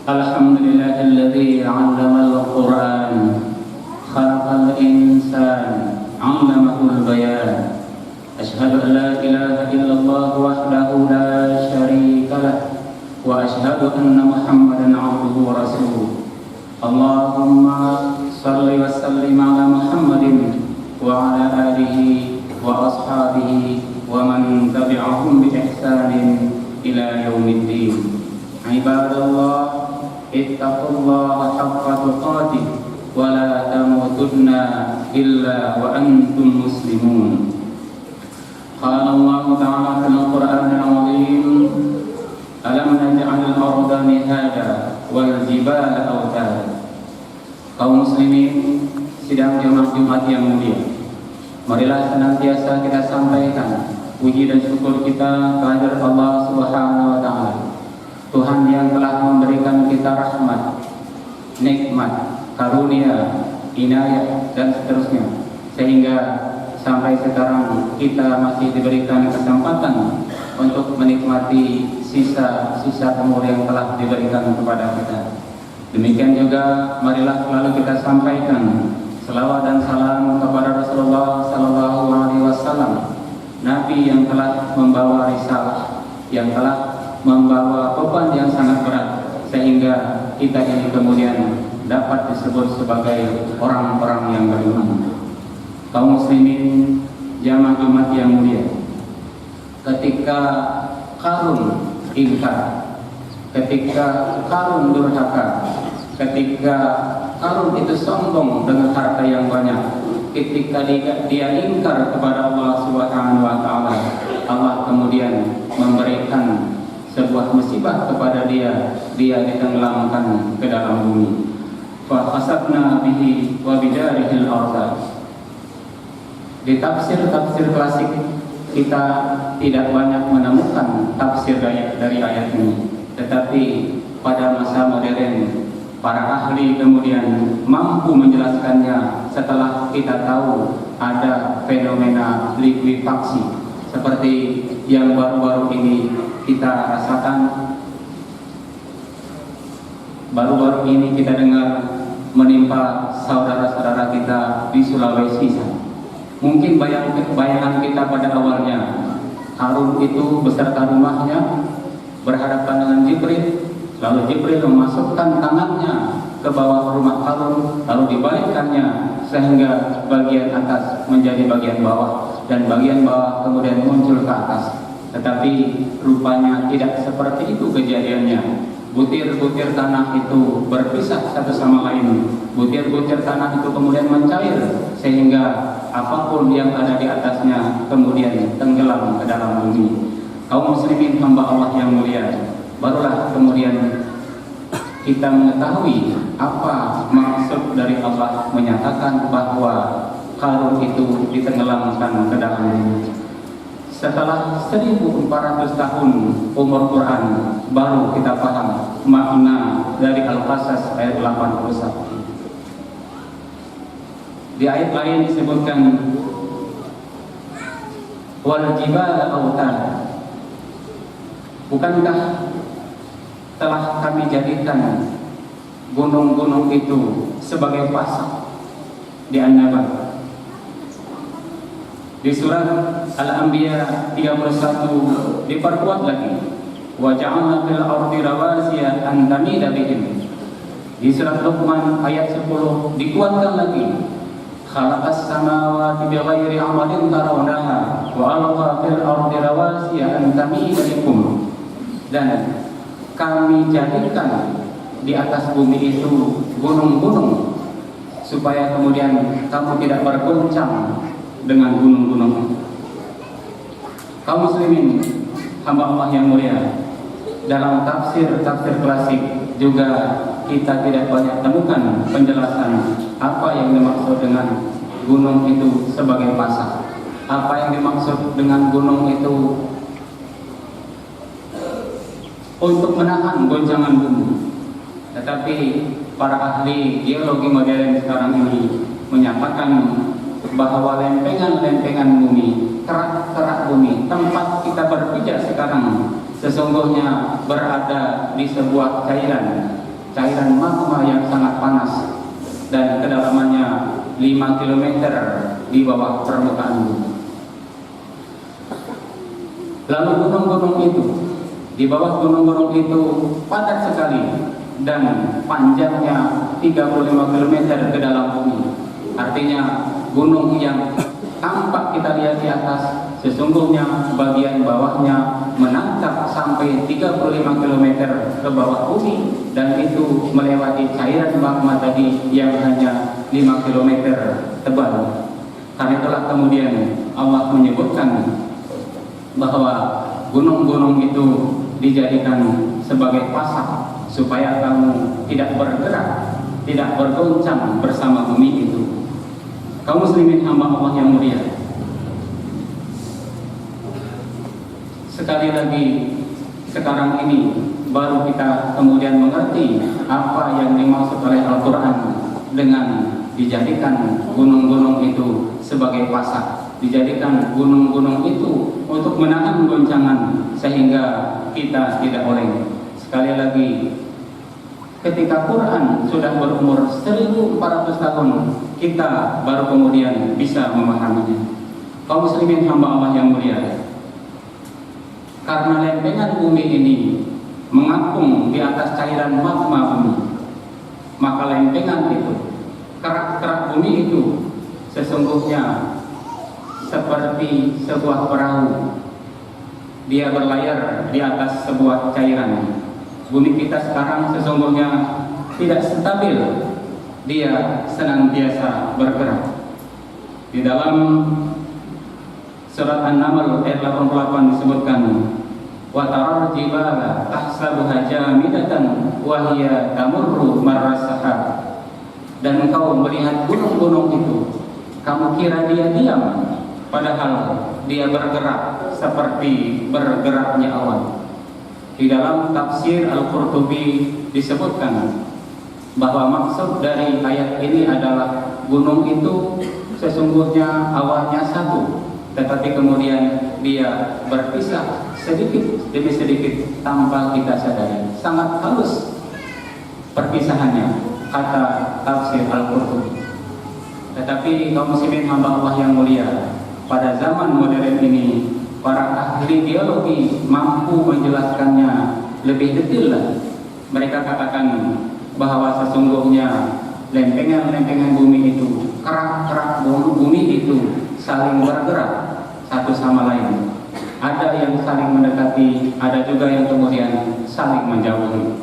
Alhamdulillahilladzi 'allamal Qur'an khalaqal insana 'allamahul bayan. Asyhadu an la ilaha illallah wahdahu la syarika lah wa asyhadu anna Muhammadan 'abduhu wa rasuluh. Allahumma shalli wa sallim 'ala Muhammadin wa 'ala alihi wa ashabihi wa man tabi'ahum bi ihsanin ila yaumiddin. Ibadallah, ittaqullaha haqqa tuqatih wa la tamutunna illa wa antum muslimun. Qala Allah ta'ala fil Qur'anil 'azim, alam naj'alil arda mihada wal jibala awtada. Kaum muslimin sidang Jumat yang mulia, marilah senantiasa kita sampaikan puji dan syukur kita kehadirat Allah Subhanahu wa taala, Tuhan yang telah memberikan kita rahmat, nikmat, karunia, inayah dan seterusnya, sehingga sampai sekarang kita masih diberikan kesempatan untuk menikmati sisa-sisa umur yang telah diberikan kepada kita. Demikian juga marilah selalu kita sampaikan selawat dan salam kepada Rasulullah Sallallahu Alaihi Wasallam, Nabi yang telah membawa risalah, yang telah membawa beban yang sangat berat, sehingga kita ini kemudian dapat disebut sebagai orang-orang yang beriman. Kaum muslimin jamaah Jumat yang mulia, ketika Qarun ingkar, ketika Qarun durhaka, ketika Qarun itu sombong dengan harta yang banyak, ketika dia ingkar kepada Allah Subhanahu wa taala, Allah kemudian memberikan sebuah musibah kepada dia ditenggelamkan ke dalam bumi. Fa khasafna bihi wa bidarihil ardh. Di tafsir-tafsir klasik kita tidak banyak menemukan tafsir dari ayat ini, tetapi pada masa modern para ahli kemudian mampu menjelaskannya setelah kita tahu ada fenomena likuifaksi seperti yang baru-baru ini kita rasakan. Baru-baru ini kita dengar menimpa saudara-saudara kita di Sulawesi. Mungkin bayangan kita pada awalnya, Harun itu beserta rumahnya berhadapan dengan Jibril, lalu Jibril memasukkan tangannya ke bawah rumah Harun, lalu dibalikkannya sehingga bagian atas menjadi bagian bawah dan bagian bawah kemudian muncul ke atas. Tetapi rupanya tidak seperti itu kejadiannya. Butir-butir tanah itu berpisah satu sama lain. Butir-butir tanah itu kemudian mencair sehingga apapun yang ada di atasnya kemudian tenggelam ke dalam bumi. Kaum muslimin hamba Allah yang mulia, barulah kemudian kita mengetahui apa maksud dari Allah menyatakan bahwa Qarun itu ditenggelamkan ke dalam bumi. Setelah 1400 tahun umur Quran, baru kita paham makna dari Al-Qasas ayat 81. Di ayat lain disebutkan wal jibala awtada. Bukankah telah kami jadikan gunung-gunung itu sebagai pasak di An-Naba? Di surat Al-Anbiya 31 diperkuat lagi, wa ja'alna fil ardi rawasiya an tamida bihim. Di surat Luqman ayat 10 dikuatkan lagi, khalaqas samawati bighairi 'amadin tarawnaha wa alqa fil ardi rawasiya an tamida bikum. Dan kami jadikan di atas bumi itu gunung-gunung supaya kemudian kamu tidak bergoncang dengan gunung-gunung. Kaum muslimin hamba Allah yang mulia, dalam tafsir-tafsir klasik juga kita tidak banyak temukan penjelasan apa yang dimaksud dengan gunung itu sebagai pasak, apa yang dimaksud dengan gunung itu untuk menahan goncangan bumi. Tetapi para ahli geologi modern sekarang ini menyatakan bahwa lempengan-lempengan bumi, kerak-kerak bumi, tempat kita berpijak sekarang sesungguhnya berada di sebuah cairan cairan magma yang sangat panas dan kedalamannya 5 km di bawah permukaan bumi. Lalu gunung-gunung itu, di bawah gunung-gunung itu padat sekali dan panjangnya 35 km ke dalam bumi. Artinya gunung yang tampak kita lihat di atas, sesungguhnya bagian bawahnya menangkap sampai 35 km ke bawah bumi, dan itu melewati cairan magma tadi yang hanya 5 km tebal. Karena itulah kemudian Allah menyebutkan bahwa gunung-gunung itu dijadikan sebagai pasak supaya kamu tidak bergerak, tidak bergoncang bersama bumi itu. Kaum muslimin hamba Allah yang mulia, sekali lagi sekarang ini baru kita kemudian mengerti apa yang dimaksud oleh Al-Quran dengan dijadikan gunung-gunung itu sebagai pasak, dijadikan gunung-gunung itu untuk menahan goncangan sehingga kita tidak oleng. Sekali lagi, ketika Quran sudah berumur 1400 tahun, kita baru kemudian bisa memahaminya. Kaum muslimin hamba Allah yang mulia, karena lempengan bumi ini mengapung di atas cairan magma bumi, maka lempengan itu, kerak-kerak bumi itu sesungguhnya seperti sebuah perahu. Dia berlayar di atas sebuah cairan. Bumi kita sekarang sesungguhnya tidak stabil, dia senantiasa bergerak. Di dalam surat An-Naml ayat 88 disebutkan, wa taral jibala tahsabuha jamidatan wa hiya tamurru marras sahab. Dan engkau melihat gunung-gunung itu, kamu kira dia diam, padahal dia bergerak seperti bergeraknya awan. Di dalam tafsir Al-Qurtubi disebutkan bahwa maksud dari ayat ini adalah gunung itu sesungguhnya awalnya satu, tetapi kemudian dia berpisah sedikit demi sedikit tanpa kita sadari. Sangat halus perpisahannya, kata tafsir Al-Qurtubi. Tetapi kaum muslimin hamba Allah yang mulia, pada zaman modern ini para ahli geologi mampu menjelaskannya lebih detail lagi. Mereka katakan bahwa sesungguhnya lempengan-lempengan bumi itu, kerak-kerak bumi itu saling bergerak satu sama lain. Ada yang saling mendekati, ada juga yang kemudian saling menjauhi.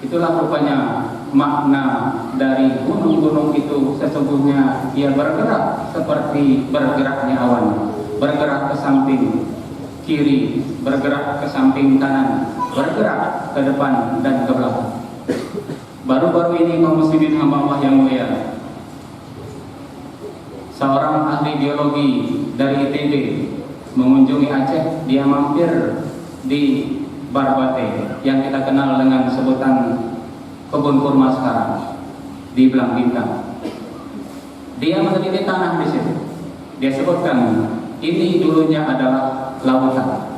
Itulah rupanya makna dari gunung-gunung itu, sesungguhnya ia bergerak seperti bergeraknya awan, bergerak ke samping kiri, bergerak ke samping kanan, bergerak ke depan dan ke belakang. Baru-baru ini kaum muslimin hamba Allah yang mulia, seorang ahli biologi dari ITB mengunjungi Aceh. Dia mampir di Barbate yang kita kenal dengan sebutan kebun kurma sekarang di Belang Bintang. Dia meneliti tanah di situ. Dia sebutkan ini dulunya adalah lautan.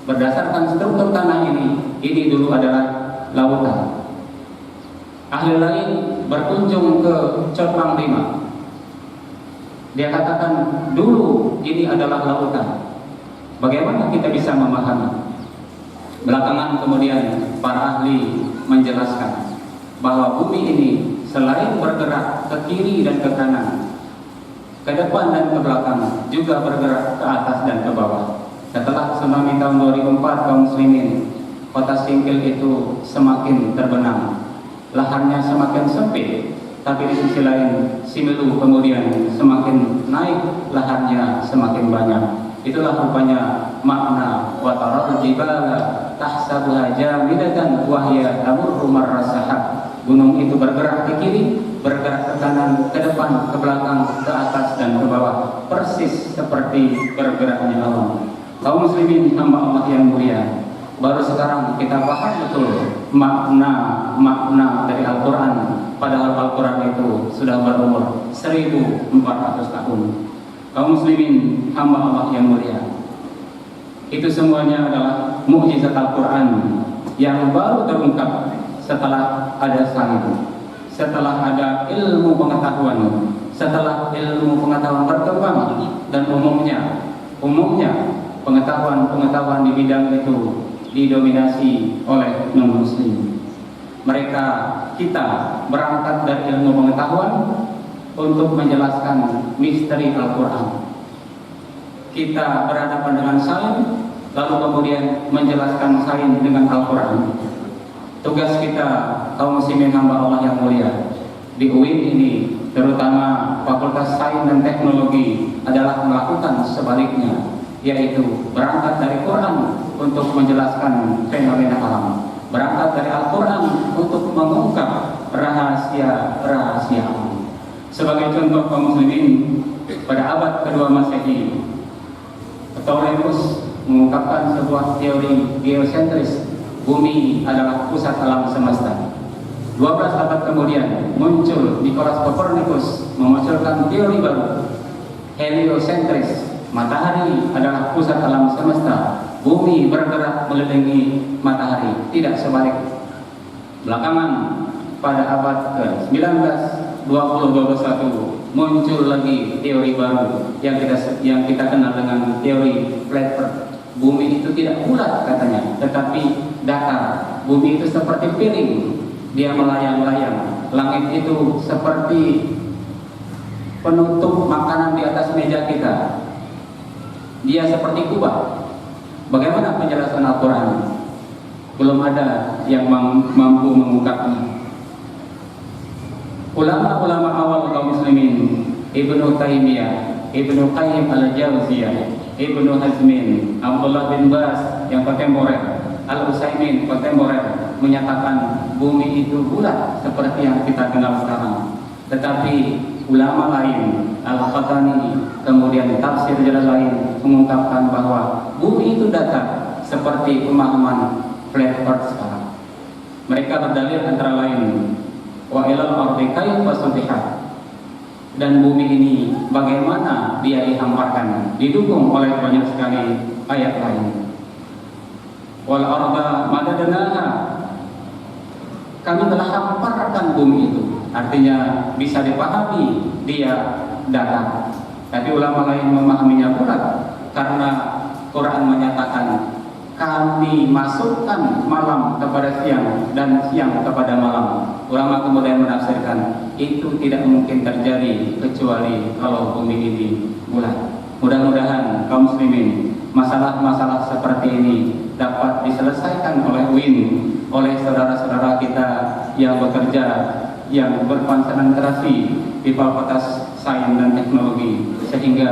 Berdasarkan struktur tanah ini dulu adalah lautan. Ahli lain berkunjung ke Cotpang 5. Dia katakan dulu ini adalah lautan. Bagaimana kita bisa memahami? Belakangan kemudian para ahli menjelaskan bahwa bumi ini selain bergerak ke kiri dan ke kanan, ke depan dan ke belakang, juga bergerak ke atas dan ke bawah. Setelah tsunami tahun 2004 kaum muslimin, kota Singkil itu semakin terbenam, lahannya semakin sempit. Tapi di sisi lain, Simelu kemudian semakin naik, lahannya semakin banyak. Itulah rupanya makna wa taral jibala tahsabuha jamidatan wa hiya tamurru marras sahab. Gunung itu bergerak ke kiri, bergerak ke kanan, ke depan, ke belakang, ke atas dan ke bawah, persis seperti bergeraknya awan. Kaum muslimin hamba Allah yang mulia, baru sekarang kita paham betul makna dari Al-Quran. Padahal Al-Quran itu sudah berumur 1400 tahun. Kaum muslimin hamba Allah yang mulia, itu semuanya adalah mukjizat Al-Quran yang baru terungkap setelah ada sains, setelah ada ilmu pengetahuan, setelah ilmu pengetahuan berkembang, dan umumnya pengetahuan di bidang itu didominasi oleh non-muslim. Kita berangkat dari ilmu pengetahuan untuk menjelaskan misteri Al-Quran. Kita berhadapan dengan sains, lalu kemudian menjelaskan sains dengan Al-Quran. Tugas kita, kaum muslimin hamba Allah yang mulia, di UIN ini, terutama Fakultas Sains dan Teknologi, adalah melakukan sebaliknya, yaitu berangkat dari Quran untuk menjelaskan fenomena alam, berangkat dari Al-Quran untuk mengungkap rahasia-rahasia alam. Sebagai contoh kaum muslimin, pada abad kedua Masehi, Ptolemus mengungkapkan sebuah teori geosentris, bumi adalah pusat alam semesta. 12 abad kemudian muncul Nicholas Copernicus memunculkan teori baru, heliocentris, matahari adalah pusat alam semesta, bumi bergerak mengelilingi matahari, tidak sebalik. Belakangan pada abad ke-19, 20, 21 muncul lagi teori baru yang kita kenal dengan teori flat earth. Bumi itu tidak bulat katanya, tetapi datar. Bumi itu seperti piring, dia melayang-layang. Langit itu seperti penutup makanan di atas meja kita, dia seperti kubah. Bagaimana penjelasan Al-Quran? Belum ada yang mampu mengungkapnya. Ulama-ulama awal kaum muslimin, Ibnu Taimiyah, Ibnu Qayyim al-Jauziyah, Ibnu Hazmin, Abdullah bin Bas yang kontemporer, Al-Utsaimin kontemporer, menyatakan bumi itu bulat seperti yang kita kenal sekarang. Tetapi ulama lain, Al-Khatani, kemudian tafsir jalan lain, mengungkapkan bahwa bumi itu datar seperti pemahaman flat earth sekarang. Mereka berdalil antara lain, wa ilal ardi kayfa sutihat, dan bumi ini bagaimana dia dihamparkan, didukung oleh banyak sekali ayat lain. Wal arda madadnaha, kami telah hamparkan bumi itu, artinya bisa dipahami dia datar. Tapi ulama lain memahaminya bulat, karena Quran menyatakan kami masukkan malam kepada siang dan siang kepada malam. Ulama kemudian menafsirkan itu tidak mungkin terjadi kecuali kalau bumi ini bulat. Mudah-mudahan kaum muslimin, masalah-masalah seperti ini dapat diselesaikan oleh UIN, oleh saudara-saudara kita yang bekerja, yang berkonsentrasi di Fakultas Sains dan Teknologi, sehingga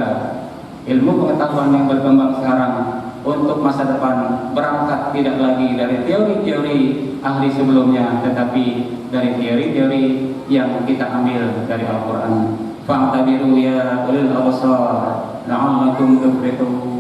ilmu pengetahuan yang berkembang sekarang untuk masa depan berangkat tidak lagi dari teori-teori ahli sebelumnya, tetapi dari teori-teori yang kita ambil dari Al-Quran. Fa'tabiru ya ulil absar la'allakum tuflihun.